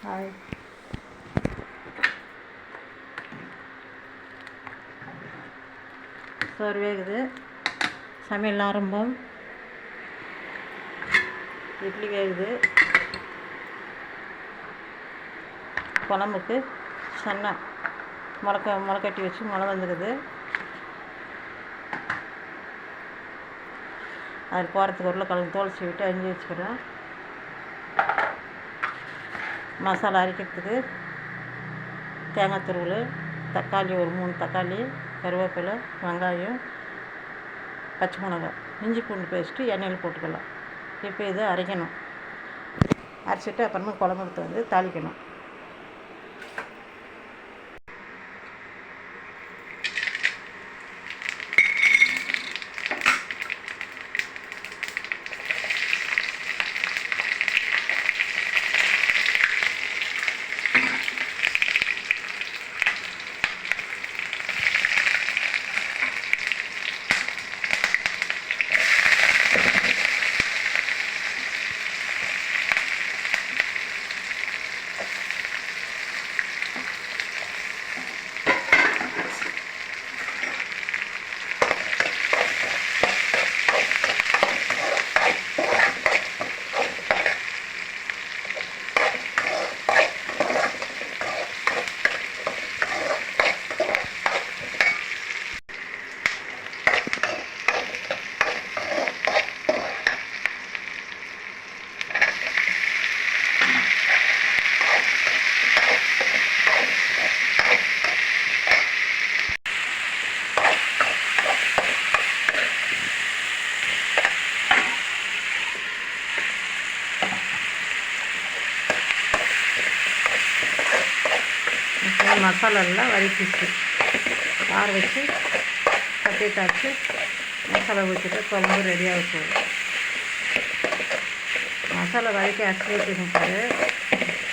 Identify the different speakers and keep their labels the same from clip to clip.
Speaker 1: Hi. சோறு வேகுது, சமையல் ஆரம்பம். இட்லி வேகுது, குழம்புக்கு சன்னா முளைக்கட்டி வச்சு முளை வந்துக்குது. அது போகிறதுக்கு உருளைக்கிழங்கு தோல் சீவிட்டு அரிஞ்சு வச்சுக்கிறேன். மசாலா அரைக்கிறதுக்கு தேங்காய் துருவல், தக்காளி ஒரு 3 தக்காளி, கருவேப்பிலை, வெங்காயம், பச்சை மிளகாய், இஞ்சி பூண்டு பேஸ்ட்டு எண்ணெயில் போட்டுக்கலாம். இப்போ இதை அரைக்கணும். அரைச்சிட்டு அப்புறமா குழம்பு எடுத்து வந்து தாளிக்கணும். மசாலாலாம் வதக்கிச்சு ஆற வச்சு கட்டி தாச்சு மசாலா ஊற்றிட்டு குழம்பு ரெடியாக போகும். மசாலா வதக்கி அரைச்சி வச்சுக்கிட்டு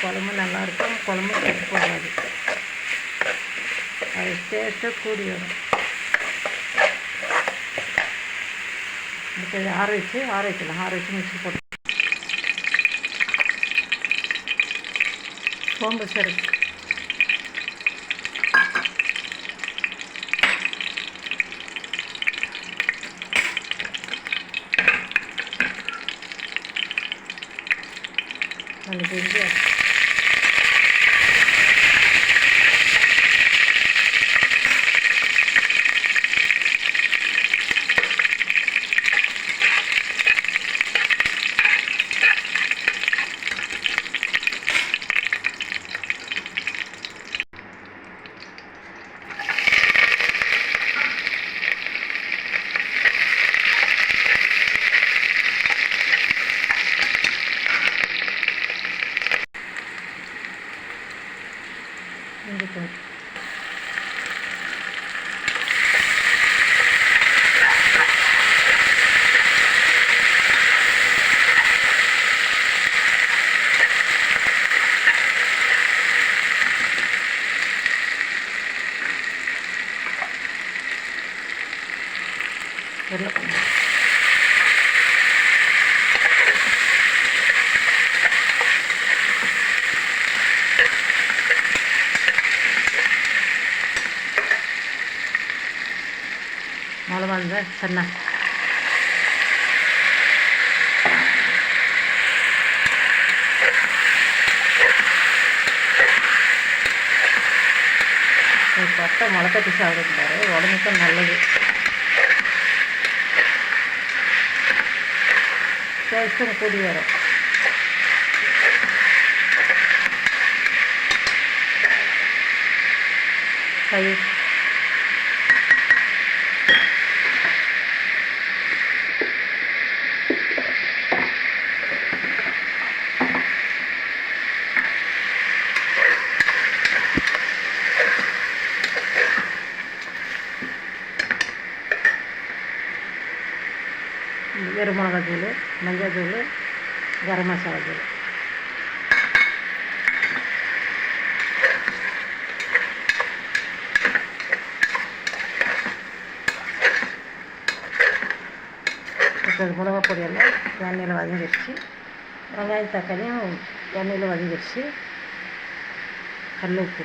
Speaker 1: குழம்பு நல்லாயிருக்கும். குழம்பு கெட்டு போகாது, அது டேஸ்ட்டாக கூடி வரும். இப்போ ஆற வைக்கலாம். ஆற வச்சு மிக்ஸி போட்டு சோம்பு சரி அது செஞ்சு உருளைக்கிழங்கு ಮೊಳಬಂದ ಸಣ್ಣ கொட்டை முளைக்கட்டி சாப்பிடுறாரு, உடம்புக்கு நல்லது, டேஸ்ட்டும் கூடி வரும். தயிர் வெறும் மிளகாத்தூள், மஞ்சள் தூள், கரம் மசாலா தூள். இப்போ மிளகா பொடியெல்லாம் எண்ணெயில் வதங்கிடுச்சு. வெங்காயம் தக்காளியும் எண்ணெயில் வதங்கிடுச்சு. கல் உப்பு,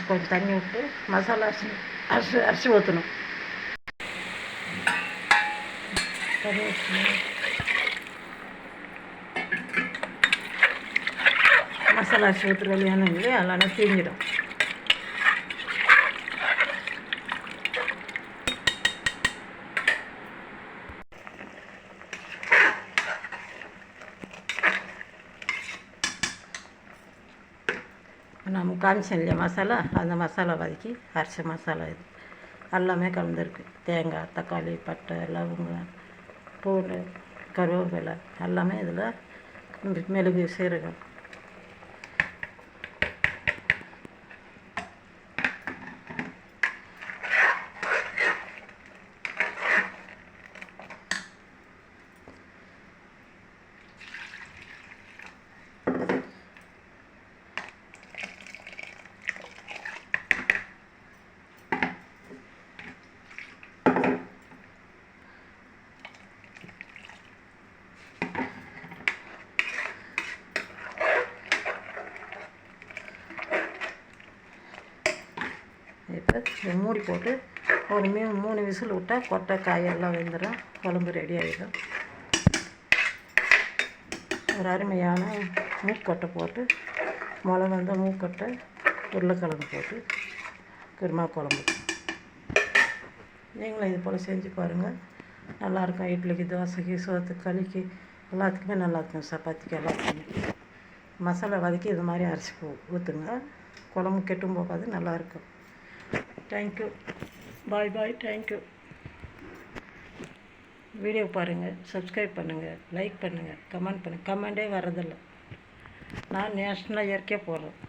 Speaker 1: கொஞ்சம் தண்ணி விட்டு மசாலா அரிசி ஊற்றணும். மசாலா அரிசி ஊற்றுற இல்லையானுங்களே அதெல்லாம் தீஞ்சிடும். நம்ம காமிச்சோம் இல்லையா மசாலா, அந்த மசாலா வதக்கி அரைச்ச மசாலா இது எல்லாமே கலந்துருக்கு. தேங்காய், தக்காளி, பட்டை, லவங்கம், பூண்டு, கருவேப்பிலை எல்லாமே இதில், மிளகு, சீரகம். இப்போ மூடி போட்டு ஒரு 3 விசில் விட்டால் கொட்டை காயெல்லாம் வெந்துடும், குழம்பு ரெடி ஆகிடும். ஒரு அருமையான மூக்கொட்டை போட்டு வந்த மூக்கொட்டை உருளைக்கிழங்கு போட்டு குருமா குழம்பு. நீங்களும் இது போல் செஞ்சு பாருங்கள், நல்லாயிருக்கும். இட்லிக்கு, தோசைக்கு, சோத்துக்கு, களிக்கு எல்லாத்துக்குமே நல்லாயிருக்கும். சப்பாத்திக்கு எல்லாத்துக்குமே மசாலா வதக்கி இது மாதிரி அரைச்சி ஊற்றுங்க, குழம்பு கெட்டும் போகாது, நல்லாயிருக்கும். தேங்க்யூ, பாய் பாய், தேங்க்யூ. வீடியோ பாருங்கள், சப்ஸ்கிரைப் பண்ணுங்கள், லைக் பண்ணுங்கள், கமெண்ட் பண்ணுங்கள். கமெண்டே வரதில்லை, நான் நேஷ்னலாக இயற்கையாக போடுறேன்.